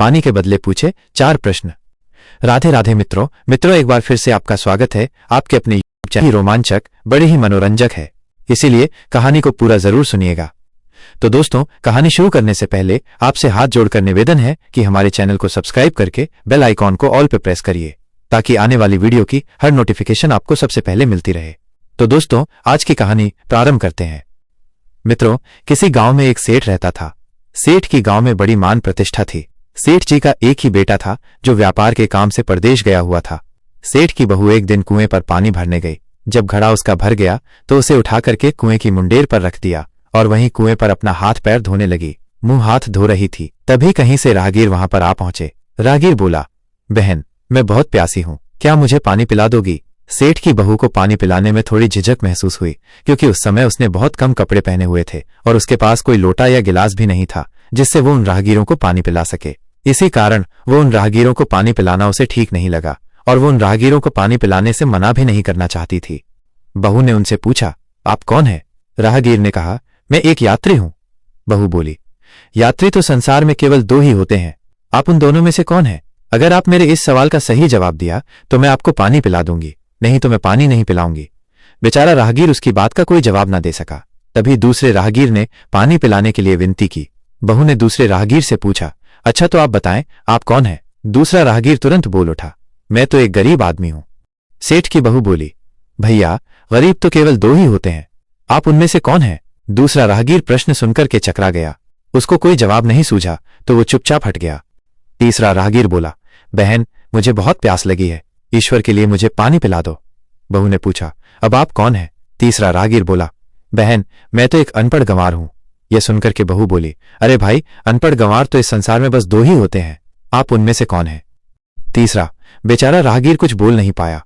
पानी के बदले पूछे 4 प्रश्न। राधे राधे मित्रों, एक बार फिर से आपका स्वागत है आपके अपने यूट्यूब चैनल। रोमांचक, बड़े ही मनोरंजक है, इसीलिए कहानी को पूरा जरूर सुनिएगा। तो दोस्तों, कहानी शुरू करने से पहले आपसे हाथ जोड़कर निवेदन है कि हमारे चैनल को सब्सक्राइब करके बेल आइकॉन को ऑल पे प्रेस करिए, ताकि आने वाली वीडियो की हर नोटिफिकेशन आपको सबसे पहले मिलती रहे। तो दोस्तों, आज की कहानी प्रारंभ करते हैं। मित्रों, किसी गांव में एक सेठ रहता था। सेठ की गांव में बड़ी मान प्रतिष्ठा थी। सेठ जी का एक ही बेटा था जो व्यापार के काम से परदेश गया हुआ था। सेठ की बहू एक दिन कुएं पर पानी भरने गई। जब घड़ा उसका भर गया तो उसे उठा करके कुएं की मुंडेर पर रख दिया और वहीं कुएं पर अपना हाथ पैर धोने लगी। मुंह हाथ धो रही थी, तभी कहीं से राहगीर वहां पर आ पहुंचे। राहगीर बोला, बहन, मैं बहुत प्यासी हूं, क्या मुझे पानी पिला दोगी? सेठ की बहू को पानी पिलाने में थोड़ी झिझक महसूस हुई, क्योंकि उस समय उसने बहुत कम कपड़े पहने हुए थे और उसके पास कोई लोटा या गिलास भी नहीं था जिससे वो उन राहगीरों को पानी पिला सके। इसी कारण वो उन राहगीरों को पानी पिलाना उसे ठीक नहीं लगा और वो उन राहगीरों को पानी पिलाने से मना भी नहीं करना चाहती थी। बहू ने उनसे पूछा, आप कौन है? राहगीर ने कहा, मैं एक यात्री हूं। बहू बोली, यात्री तो संसार में केवल 2 ही होते हैं, आप उन दोनों में से कौन है? अगर आप मेरे इस सवाल का सही जवाब दिया तो मैं आपको पानी पिला दूंगी, नहीं तो मैं पानी नहीं पिलाऊंगी। बेचारा राहगीर उसकी बात का कोई जवाब ना दे सका। तभी दूसरे राहगीर ने पानी पिलाने के लिए विनती की। बहू ने दूसरे राहगीर से पूछा, अच्छा तो आप बताएं, आप कौन है? दूसरा राहगीर तुरंत बोल उठा, मैं तो एक गरीब आदमी हूं। सेठ की बहू बोली, भैया, गरीब तो केवल 2 ही होते हैं, आप उनमें से कौन है? दूसरा राहगीर प्रश्न सुनकर के चकरा गया। उसको कोई जवाब नहीं सूझा तो वो चुपचाप हट गया। तीसरा राहगीर बोला, बहन, मुझे बहुत प्यास लगी है, ईश्वर के लिए मुझे पानी पिला दो। बहू ने पूछा, अब आप कौन है? तीसरा राहगीर बोला, बहन, मैं तो एक अनपढ़ गंवार हूं। यह सुनकर के बहू बोली, अरे भाई, अनपढ़ गंवार तो इस संसार में बस 2 ही होते हैं, आप उनमें से कौन है? तीसरा बेचारा राहगीर कुछ बोल नहीं पाया।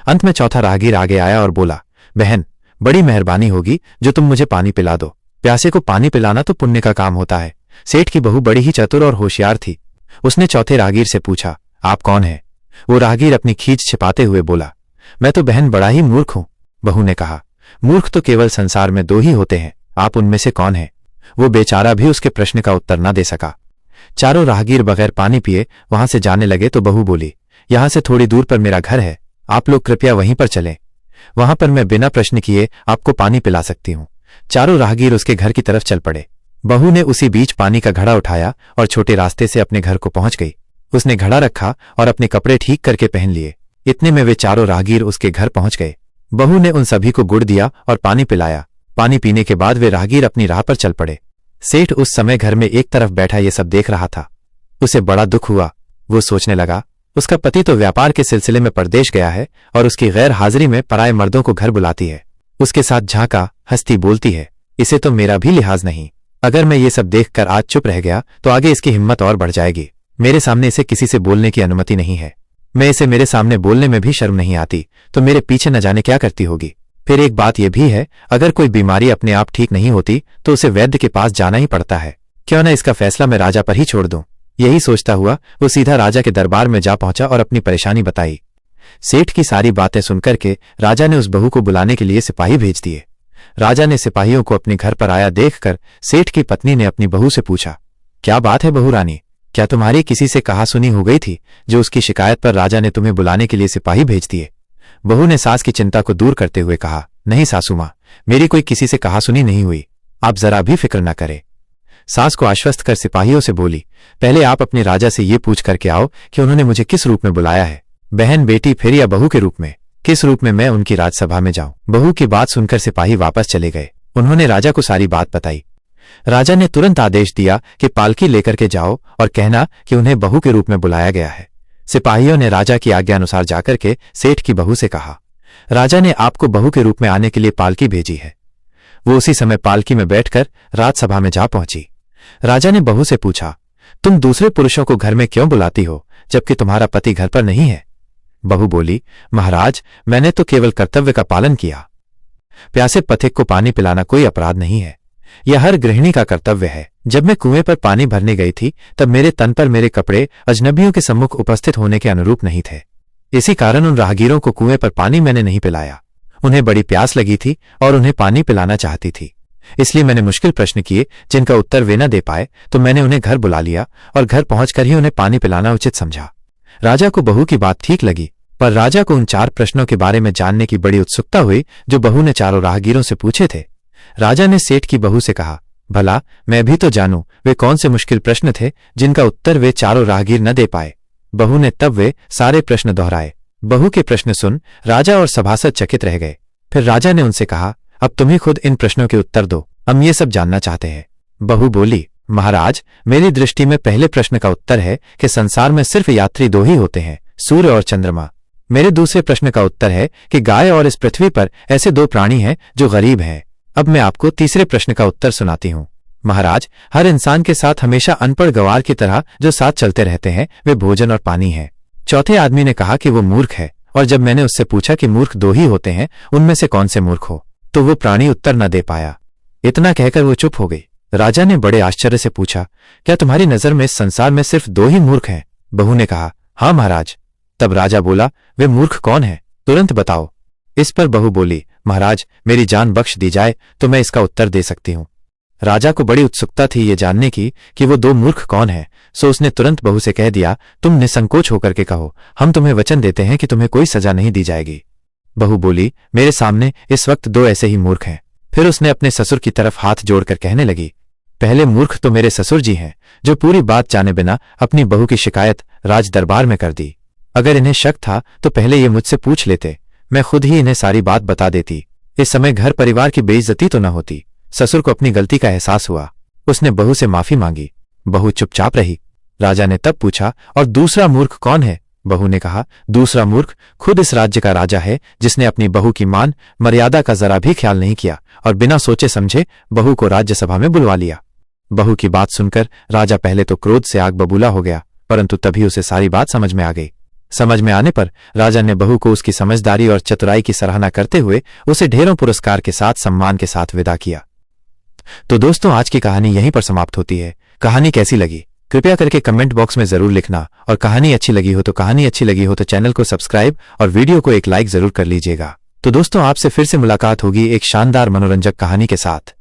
अंत में चौथा राहगीर आगे आया और बोला, बहन, बड़ी मेहरबानी होगी जो तुम मुझे पानी पिला दो। प्यासे को पानी पिलाना तो पुण्य का काम होता है। सेठ की बहू बड़ी ही चतुर और होशियार थी। उसने चौथे राहगीर से पूछा, आप कौन है? वो राहगीर अपनी खींच छिपाते हुए बोला, मैं तो बहन बड़ा ही मूर्ख हूं। बहू ने कहा, मूर्ख तो केवल संसार में 2 ही होते हैं, आप उनमें से कौन है? वो बेचारा भी उसके प्रश्न का उत्तर न दे सका। चारों राहगीर बगैर पानी पिए वहां से जाने लगे तो बहू बोली, यहां से थोड़ी दूर पर मेरा घर है, आप लोग कृपया वहीं पर चलें, वहां पर मैं बिना प्रश्न किए आपको पानी पिला सकती हूं। चारों राहगीर उसके घर की तरफ चल पड़े। बहू ने उसी बीच पानी का घड़ा उठाया और छोटे रास्ते से अपने घर को पहुंच गई। उसने घड़ा रखा और अपने कपड़े ठीक करके पहन लिए। इतने में वे चारों राहगीर उसके घर पहुंच गए। बहू ने उन सभी को गुड़ दिया और पानी पिलाया। पानी पीने के बाद वे राहगीर अपनी राह पर चल पड़े। सेठ उस समय घर में एक तरफ बैठा ये सब देख रहा था। उसे बड़ा दुख हुआ। वो सोचने लगा, उसका पति तो व्यापार के सिलसिले में परदेश गया है और उसकी गैर हाजिरी में पराये मर्दों को घर बुलाती है, उसके साथ झांका हंसती बोलती है, इसे तो मेरा भी लिहाज नहीं। अगर मैं ये सब देखकर आज चुप रह गया तो आगे इसकी हिम्मत और बढ़ जाएगी। मेरे सामने इसे किसी से बोलने की अनुमति नहीं है। मैं इसे मेरे सामने बोलने में भी शर्म नहीं आती तो मेरे पीछे न जाने क्या करती होगी। फिर एक बात यह भी है, अगर कोई बीमारी अपने आप ठीक नहीं होती तो उसे वैद्य के पास जाना ही पड़ता है। क्यों न इसका फैसला मैं राजा पर ही छोड़ दूं। यही सोचता हुआ वो सीधा राजा के दरबार में जा पहुंचा और अपनी परेशानी बताई। सेठ की सारी बातें सुनकर के राजा ने उस बहू को बुलाने के लिए सिपाही भेज दिए। राजा ने सिपाहियों को अपने घर पर आया देखकर सेठ की पत्नी ने अपनी बहू से पूछा, क्या बात है बहू रानी, क्या तुम्हारी किसी से कहा सुनी हो गई थी जो उसकी शिकायत पर राजा ने तुम्हें बुलाने के लिए सिपाही भेज दिए? बहू ने सास की चिंता को दूर करते हुए कहा, नहीं सासू मां, मेरी कोई किसी से कहा सुनी नहीं हुई, आप जरा भी फिक्र न करें। सास को आश्वस्त कर सिपाहियों से बोली, पहले आप अपने राजा से ये पूछ करके आओ कि उन्होंने मुझे किस रूप में बुलाया है, बहन, बेटी, फिर या बहू के रूप में, किस रूप में मैं उनकी राजसभा में जाऊं। बहू की बात सुनकर सिपाही वापस चले गए। उन्होंने राजा को सारी बात बताई। राजा ने तुरंत आदेश दिया कि पालकी लेकर के जाओ और कहना कि उन्हें बहू के रूप में बुलाया गया है। सिपाहियों ने राजा की आज्ञा अनुसार जाकर के सेठ की बहू से कहा, राजा ने आपको बहू के रूप में आने के लिए पालकी भेजी है। वो उसी समय पालकी में बैठकर राजसभा में जा पहुंची। राजा ने बहू से पूछा, तुम दूसरे पुरुषों को घर में क्यों बुलाती हो जबकि तुम्हारा पति घर पर नहीं है? बहू बोली, महाराज, मैंने तो केवल कर्तव्य का पालन किया। प्यासे पथिक को पानी पिलाना कोई अपराध नहीं है, यह हर गृहिणी का कर्तव्य है। जब मैं कुएं पर पानी भरने गई थी तब मेरे तन पर मेरे कपड़े अजनबियों के सम्मुख उपस्थित होने के अनुरूप नहीं थे। इसी कारण उन राहगीरों को कुएं पर पानी मैंने नहीं पिलाया। उन्हें बड़ी प्यास लगी थी और उन्हें पानी पिलाना चाहती थी। इसलिए मैंने मुश्किल प्रश्न किए जिनका उत्तर वे न दे पाए, तो मैंने उन्हें घर बुला लिया और घर पहुंचकर ही उन्हें पानी पिलाना उचित समझा। राजा को बहू की बात ठीक लगी, पर राजा को उन 4 प्रश्नों के बारे में जानने की बड़ी उत्सुकता हुई जो बहू ने चारों राहगीरों से पूछे थे। राजा ने सेठ की बहू से कहा, भला मैं भी तो जानूं वे कौन से मुश्किल प्रश्न थे जिनका उत्तर वे चारों राहगीर न दे पाए। बहू ने तब वे सारे प्रश्न दोहराए। बहू के प्रश्न सुन राजा और सभासद चकित रह गए। फिर राजा ने उनसे कहा, अब तुम ही खुद इन प्रश्नों के उत्तर दो, हम ये सब जानना चाहते हैं। बहू बोली, महाराज, मेरी दृष्टि में पहले प्रश्न का उत्तर है कि संसार में सिर्फ यात्री 2 ही होते हैं, सूर्य और चंद्रमा। मेरे दूसरे प्रश्न का उत्तर है कि गाय और इस पृथ्वी पर ऐसे 2 प्राणी हैं जो गरीब हैं। अब मैं आपको तीसरे प्रश्न का उत्तर सुनाती हूं। महाराज, हर इंसान के साथ हमेशा अनपढ़ गंवार की तरह जो साथ चलते रहते हैं वे भोजन और पानी हैं। चौथे आदमी ने कहा कि वो मूर्ख है, और जब मैंने उससे पूछा कि मूर्ख 2 ही होते हैं, उनमें से कौन से मूर्ख हो, तो वो प्राणी उत्तर न दे पाया। इतना कहकर वो चुप हो गई। राजा ने बड़े आश्चर्य से पूछा, क्या तुम्हारी नजर में इस संसार में सिर्फ 2 ही मूर्ख हैं? बहू ने कहा, हाँ महाराज। तब राजा बोला, वे मूर्ख कौन है, तुरंत बताओ। इस पर बहू बोली, महाराज, मेरी जान बख्श दी जाए तो मैं इसका उत्तर दे सकती हूं। राजा को बड़ी उत्सुकता थी ये जानने की कि वो 2 मूर्ख कौन है, सो उसने तुरंत बहू से कह दिया, तुम निसंकोच होकर के कहो, हम तुम्हें वचन देते हैं कि तुम्हें कोई सजा नहीं दी जाएगी। बहू बोली, मेरे सामने इस वक्त 2 ऐसे ही मूर्ख हैं। फिर उसने अपने ससुर की तरफ हाथ जोड़कर कहने लगी, पहले मूर्ख तो मेरे ससुर जी हैं, जो पूरी बात जाने बिना अपनी बहू की शिकायत राज दरबार में कर दी। अगर इन्हें शक था तो पहले ये मुझसे पूछ लेते, मैं खुद ही इन्हें सारी बात बता देती। इस समय घर परिवार की बेइज्जती तो न होती। ससुर को अपनी गलती का एहसास हुआ। उसने बहू से माफी मांगी। बहू चुपचाप रही। राजा ने तब पूछा, और दूसरा मूर्ख कौन है? बहू ने कहा, दूसरा मूर्ख खुद इस राज्य का राजा है, जिसने अपनी बहू की मान मर्यादा का जरा भी ख्याल नहीं किया और बिना सोचे समझे बहू को राज्यसभा में बुलवा लिया। बहू की बात सुनकर राजा पहले तो क्रोध से आग बबूला हो गया, परंतु तभी उसे सारी बात समझ में आ गई। समझ में आने पर राजा ने बहू को उसकी समझदारी और चतुराई की सराहना करते हुए उसे ढेरों पुरस्कार के साथ सम्मान के साथ विदा किया। तो दोस्तों, आज की कहानी यहीं पर समाप्त होती है। कहानी कैसी लगी कृपया करके कमेंट बॉक्स में जरूर लिखना, और कहानी अच्छी लगी हो तो चैनल को सब्सक्राइब और वीडियो को एक लाइक जरूर कर लीजिएगा। तो दोस्तों, आपसे फिर से मुलाकात होगी एक शानदार मनोरंजक कहानी के साथ।